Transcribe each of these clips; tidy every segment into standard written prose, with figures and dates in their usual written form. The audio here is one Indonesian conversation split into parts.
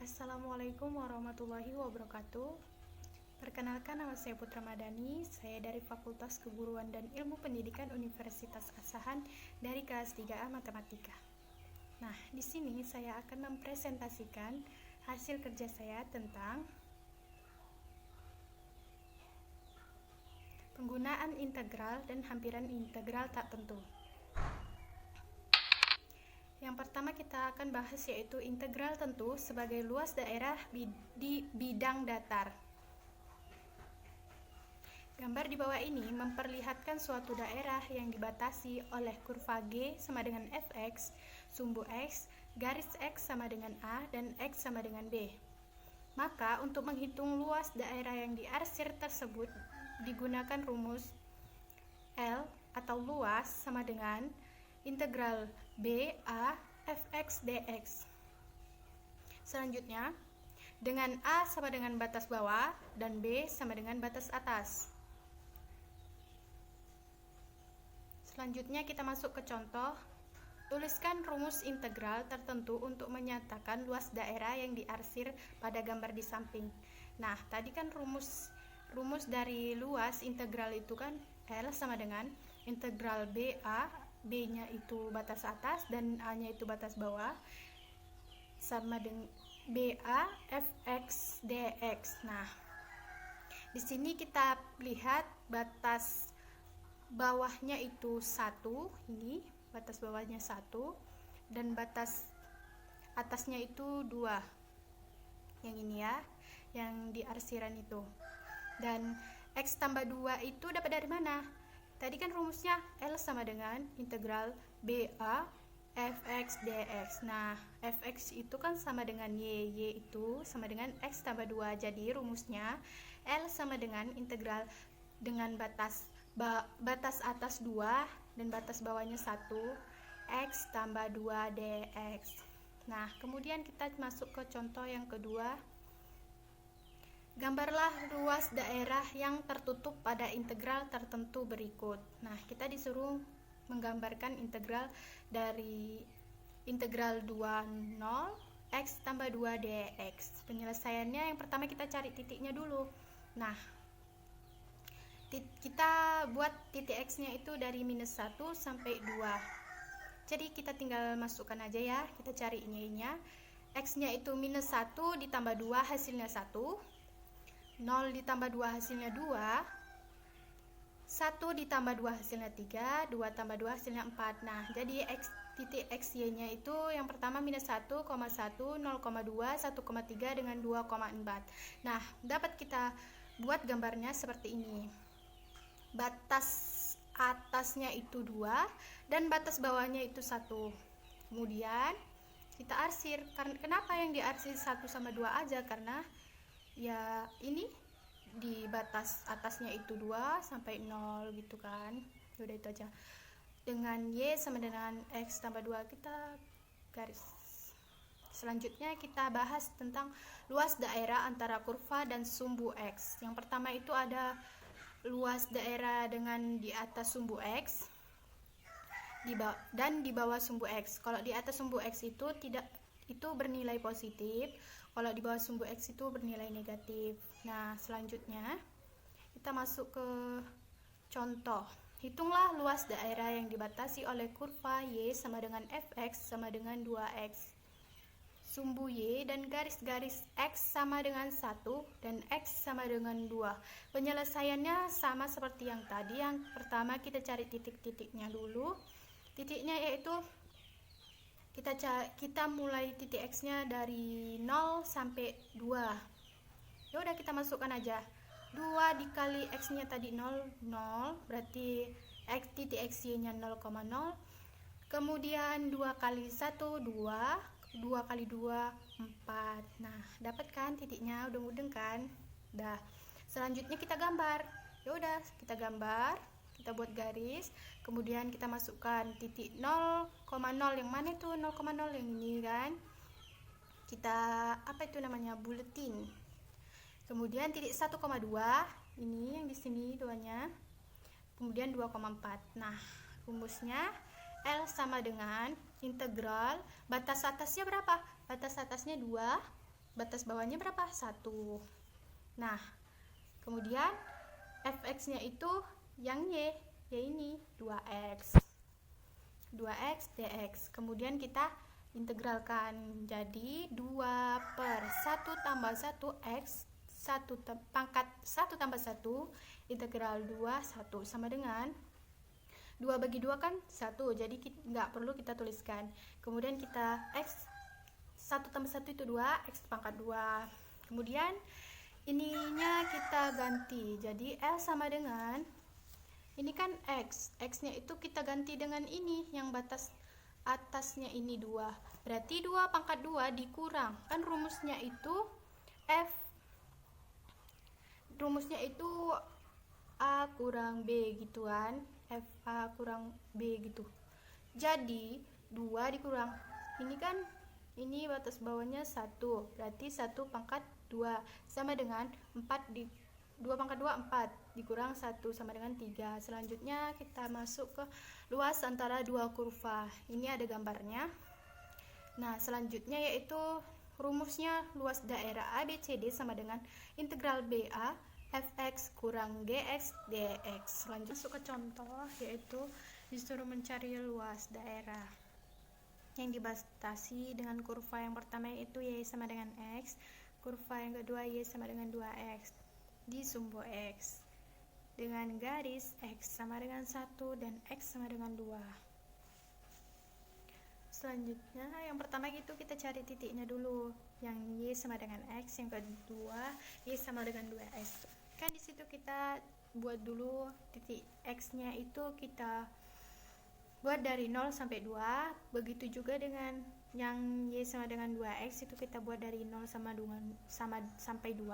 Assalamualaikum warahmatullahi wabarakatuh. Perkenalkan, nama saya Putra Madani. Saya dari Fakultas Keguruan dan Ilmu Pendidikan Universitas Asahan dari kelas 3A Matematika. Nah, di sini saya akan mempresentasikan hasil kerja saya tentang penggunaan integral dan hampiran integral tak tentu. Yang pertama kita akan bahas yaitu integral tentu sebagai luas daerah di bidang datar. Gambar di bawah ini memperlihatkan suatu daerah yang dibatasi oleh kurva G sama dengan fx, sumbu x, garis x sama dengan A, dan x sama dengan B. Maka untuk menghitung luas daerah yang diarsir tersebut digunakan rumus L atau luas sama dengan integral B A fx dx. Selanjutnya, dengan A sama dengan batas bawah dan B sama dengan batas atas. Selanjutnya kita masuk ke contoh. Tuliskan rumus integral tertentu untuk menyatakan luas daerah yang diarsir pada gambar di samping. Nah, tadi kan rumus dari luas integral itu kan L sama dengan integral BA, B-nya itu batas atas dan A-nya itu batas bawah, sama dengan BA fx dx. Nah, di sini kita lihat batas bawahnya itu 1, ini batas bawahnya 1, dan batas atasnya itu 2. Yang ini ya, yang di arsiran itu. Dan x tambah 2 itu dapat dari mana? Tadi kan rumusnya L sama dengan integral BA fx dx. Nah, fx itu kan sama dengan y itu sama dengan x tambah 2. Jadi rumusnya L sama dengan integral dengan batas atas 2 dan batas bawahnya 1, x tambah 2 dx. Nah, kemudian kita masuk ke contoh yang kedua. Gambarlah luas daerah yang tertutup pada integral tertentu berikut. Nah, kita disuruh menggambarkan integral dari integral 20 x tambah 2 dx. Penyelesaiannya yang pertama kita cari titiknya dulu. Nah, kita buat titik x-nya itu dari minus 1 sampai 2. Jadi kita tinggal masukkan aja ya, kita cari y-nya. X-nya itu minus 1 ditambah 2 hasilnya 1. 0 ditambah 2 hasilnya 2, 1 ditambah 2 hasilnya 3, 2 tambah 2 hasilnya 4. Nah, jadi titik xy nya itu yang pertama minus 1,1, 0,2, 1,3 dengan 2,4. Nah, dapat kita buat gambarnya seperti ini. Batas atasnya itu 2 dan batas bawahnya itu 1. Kemudian kita arsir. Kenapa yang diarsir 1 sama 2 aja? Karena ya ini di batas atasnya itu 2 sampai 0 gitu kan. Udah itu aja. Dengan y sama dengan x tambah 2 kita garis. Selanjutnya kita bahas tentang luas daerah antara kurva dan sumbu x. Yang pertama itu ada luas daerah dengan di atas sumbu x dan di bawah sumbu x. Kalau di atas sumbu x itu bernilai positif, kalau di bawah sumbu x itu bernilai negatif. Nah, selanjutnya kita masuk ke contoh. Hitunglah luas daerah yang dibatasi oleh kurva y sama dengan fx sama dengan 2x. Sumbu y dan garis-garis x sama dengan 1 dan x sama dengan 2. Penyelesaiannya sama seperti yang tadi. Yang pertama kita cari titik-titiknya dulu. Titiknya yaitu kita mulai titik x-nya dari 0 sampai 2. Ya udah kita masukkan aja. 2 dikali x-nya tadi 0, berarti titik xy-nya 0,0. Kemudian 2 kali 1 2, 2 kali 2 4. Nah, dapat kan titiknya? Udah mudeng kan? Udah. Selanjutnya kita gambar. Ya udah, kita gambar. Kita buat garis, kemudian kita masukkan titik 0,0 yang mana itu 0,0 yang ini kan, kita apa itu namanya, buletin. Kemudian titik 1,2 ini yang di sini duanya, kemudian 2,4. Nah, rumusnya L sama dengan integral batas atasnya berapa? Batas atasnya 2 batas bawahnya berapa? 1. Nah, kemudian fx-nya itu yang y ini 2x dx. Kemudian kita integralkan, jadi 2 per 1 tambah 1x 1 tambah 1 integral 2 1 sama dengan 2 bagi 2 kan 1, jadi nggak perlu kita tuliskan. Kemudian kita x 1 tambah 1 itu 2, x pangkat 2. Kemudian ininya kita ganti, jadi L sama dengan, ini kan x nya itu kita ganti dengan ini yang batas atasnya ini 2, berarti 2 pangkat 2 dikurang, kan rumusnya itu A kurang B gitu kan, FA kurang B gitu. Jadi 2 dikurang, ini kan ini batas bawahnya 1, berarti 1 pangkat 2 sama dengan 4 2 pangkat 2 4 dikurang 1 sama dengan 3. Selanjutnya kita masuk ke luas antara dua kurva. Ini ada gambarnya. Nah, selanjutnya yaitu rumusnya luas daerah ABCD sama dengan integral BA fx kurang gx dx. Selanjutnya masuk ke contoh, yaitu disuruh mencari luas daerah yang dibatasi dengan kurva yang pertama yaitu y sama dengan x, kurva yang kedua y sama dengan 2x di sumbu x dengan garis x sama dengan 1 dan x sama dengan 2. Selanjutnya yang pertama itu kita cari titiknya dulu, yang y sama dengan x, yang kedua y sama dengan 2x. Kan di situ kita buat dulu titik x-nya itu kita buat dari 0 sampai 2, begitu juga dengan yang y sama dengan 2x itu kita buat dari 0 sampai 2.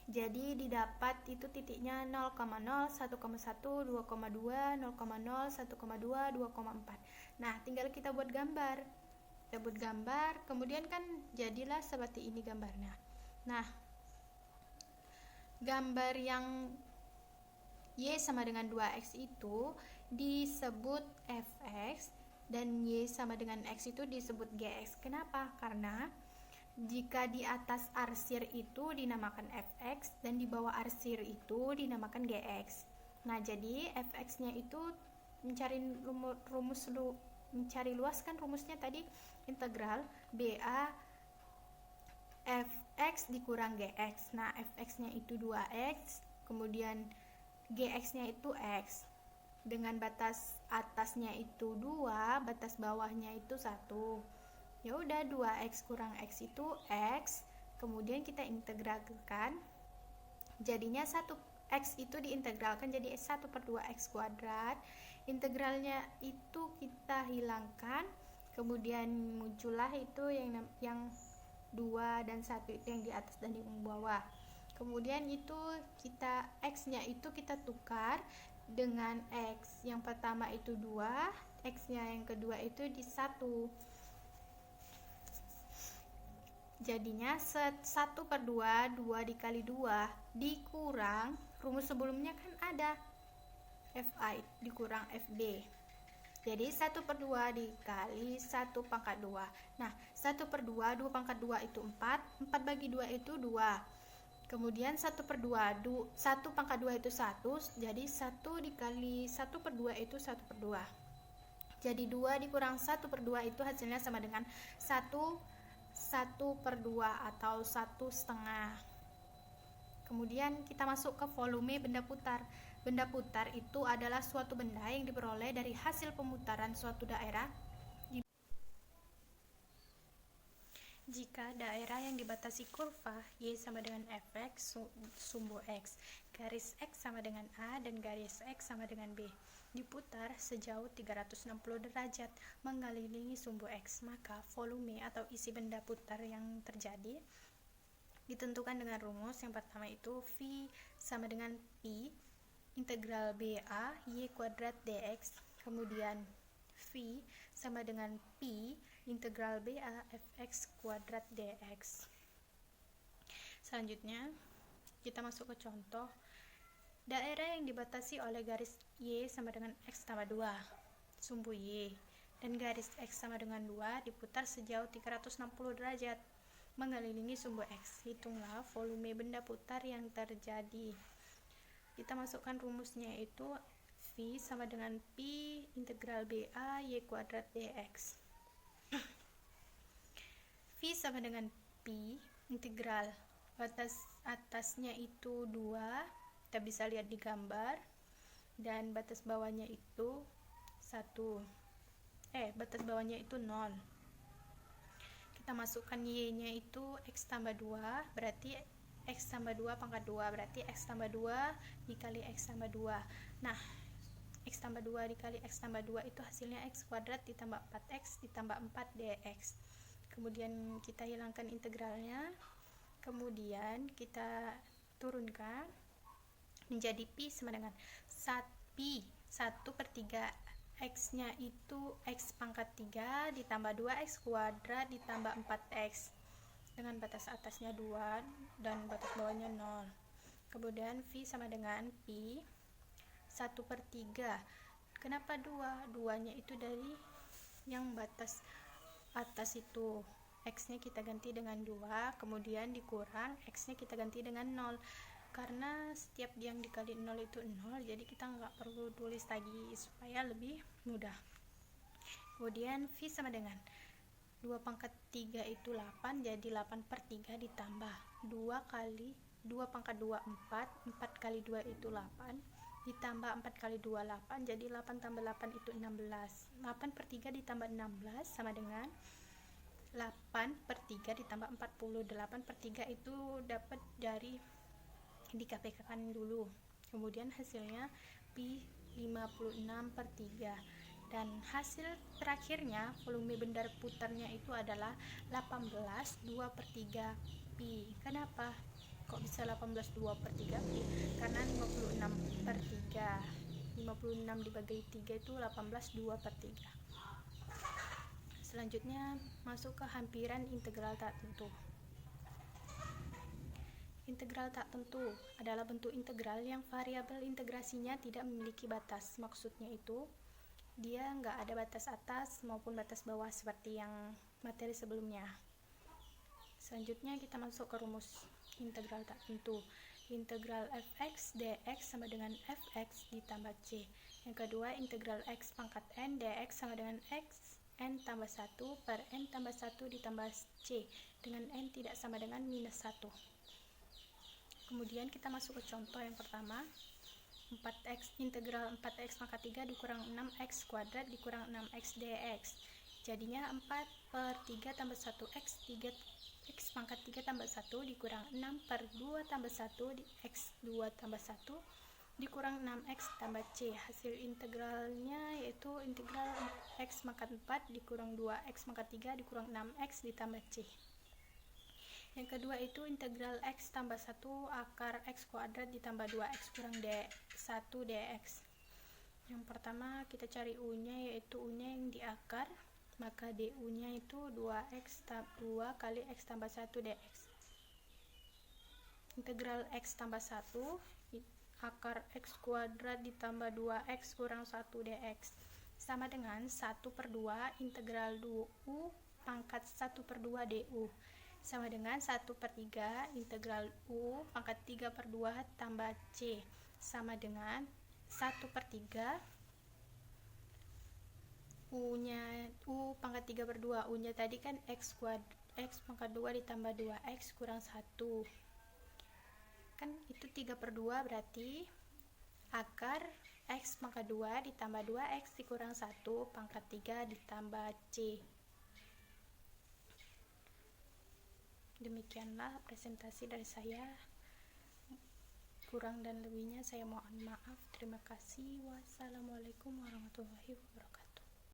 Jadi didapat itu titiknya 0,0, 1,1, 2,2, 0,0, 1,2, 2,4. Nah, tinggal kita buat gambar. Kemudian kan jadilah seperti ini gambarnya. Nah, gambar yang y sama dengan 2x itu disebut fx dan y sama dengan x itu disebut gx. Kenapa? Karena jika di atas arsir itu dinamakan fx dan di bawah arsir itu dinamakan gx. Nah, jadi fx-nya itu mencari luas kan rumusnya tadi integral BA fx dikurang gx. Nah, fx-nya itu 2x, kemudian gx-nya itu x. Dengan batas atasnya itu 2, batas bawahnya itu 1. Ya udah, 2x kurang x itu x, kemudian kita integralkan, jadinya 1x itu diintegralkan jadi 1 per 2x kuadrat. Integralnya itu kita hilangkan, kemudian muncullah itu yang 2 dan 1 itu yang di atas dan di bawah. Kemudian itu kita x-nya itu kita tukar dengan x yang pertama itu 2, x-nya yang kedua itu di 1. Jadinya 1 per 2, 2 dikali 2 dikurang, rumus sebelumnya kan ada FI dikurang FB. Jadi 1 per 2 dikali 1 pangkat 2. Nah, 1 per 2, 2 pangkat 2 itu 4, 4 bagi 2 itu 2. Kemudian 1 per 2, 1 pangkat 2 itu 1, jadi 1 dikali 1 per 2 itu 1 per 2. Jadi 2 dikurang 1 per 2 itu hasilnya sama dengan 1 per 2 atau 1/2. Kemudian kita masuk ke volume benda putar. Benda putar itu adalah suatu benda yang diperoleh dari hasil pemutaran suatu daerah jika daerah yang dibatasi kurva y sama dengan fx sumbu x, garis x sama dengan a dan garis x sama dengan b diputar sejauh 360 derajat mengelilingi sumbu x, maka volume atau isi benda putar yang terjadi ditentukan dengan rumus yang pertama itu V sama dengan Pi integral BA y kuadrat dx, kemudian V sama dengan Pi integral BA fx kuadrat dx. Selanjutnya kita masuk ke contoh daerah yang dibatasi oleh garis y sama dengan x tambah 2 sumbu y dan garis x sama dengan 2 diputar sejauh 360 derajat mengelilingi sumbu X. Hitunglah volume benda putar yang terjadi. Kita masukkan rumusnya, yaitu V sama dengan P integral BA Y kuadrat dx. V sama dengan P integral batas atasnya itu 2, kita bisa lihat di gambar, dan batas bawahnya itu 1. Batas bawahnya itu 0. Kita masukkan Y nya itu X tambah 2, berarti X tambah 2 pangkat 2, berarti X tambah 2 dikali X tambah 2. Nah, X tambah 2 dikali X tambah 2 itu hasilnya X kuadrat ditambah 4X ditambah 4 dx. Kemudian kita hilangkan integralnya, kemudian kita turunkan menjadi Pi sama dengan 1 per 3 X nya itu X pangkat 3 ditambah 2X kuadrat ditambah 4X dengan batas atasnya 2 dan batas bawahnya 0. Kemudian V sama dengan Pi 1 per 3. Kenapa 2? 2 nya itu dari yang batas atas itu. X nya kita ganti dengan 2, kemudian dikurang X nya kita ganti dengan 0. Karena setiap yang dikali 0 itu 0, jadi kita nggak perlu tulis lagi supaya lebih mudah. Kemudian V sama dengan 2 pangkat 3 itu 8, jadi 8 per 3 ditambah 2 kali 2 pangkat 2 4, 4 kali 2 itu 8, ditambah 4 kali 2 8, jadi 8 tambah 8 itu 16. 8 per 3 ditambah 16 sama dengan 8 per 3 ditambah 40. 8 per 3 itu dapat dari di KPK kan dulu. Kemudian hasilnya Pi 56 per 3. Dan hasil terakhirnya volume benda putarnya itu adalah 18 2 per 3 Pi. Kenapa kok bisa 18 2 per 3 Pi? Karena 56 per 3, 56 dibagi 3 itu 18 2 per 3. Selanjutnya masuk ke hampiran integral tak tentu. Integral tak tentu adalah bentuk integral yang variabel integrasinya tidak memiliki batas. Maksudnya itu dia nggak ada batas atas maupun batas bawah seperti yang materi sebelumnya. Selanjutnya kita masuk ke rumus integral tak tentu. Integral fx dx sama dengan fx ditambah c. Yang kedua, integral x pangkat n dx sama dengan x n tambah 1 per n tambah 1 ditambah c dengan n tidak sama dengan minus 1. Kemudian kita masuk ke contoh yang pertama. 4x integral 4x pangkat 3 dikurang 6x kuadrat dikurang 6x dx. Jadinya 4 per 3 tambah 1x 3x pangkat 3 tambah 1 dikurang 6 per 2 tambah 1 di x 2 tambah 1 dikurang 6x tambah c. Hasil integralnya yaitu integral x pangkat 4 dikurang 2x pangkat 3 dikurang 6x ditambah c. Yang kedua itu integral x tambah 1 akar x kuadrat ditambah 2x kurang d1 dx. Yang pertama kita cari u-nya, yaitu u-nya yang di akar, maka du-nya itu 2x 2 kali x tambah 1 dx. Integral x tambah 1 akar x kuadrat ditambah 2x kurang 1 dx sama dengan 1 per 2 integral u pangkat 1 per 2 du sama dengan 1 per 3 integral u pangkat 3 per 2 tambah c sama dengan 1 per 3 u pangkat 3 per 2, u nya tadi kan x pangkat 2 ditambah 2x kurang 1 kan itu 3 per 2, berarti akar x pangkat 2 ditambah 2x dikurang 1 pangkat 3 ditambah c. Demikianlah presentasi dari saya. Kurang dan lebihnya saya mohon maaf. Terima kasih. Wassalamualaikum warahmatullahi wabarakatuh.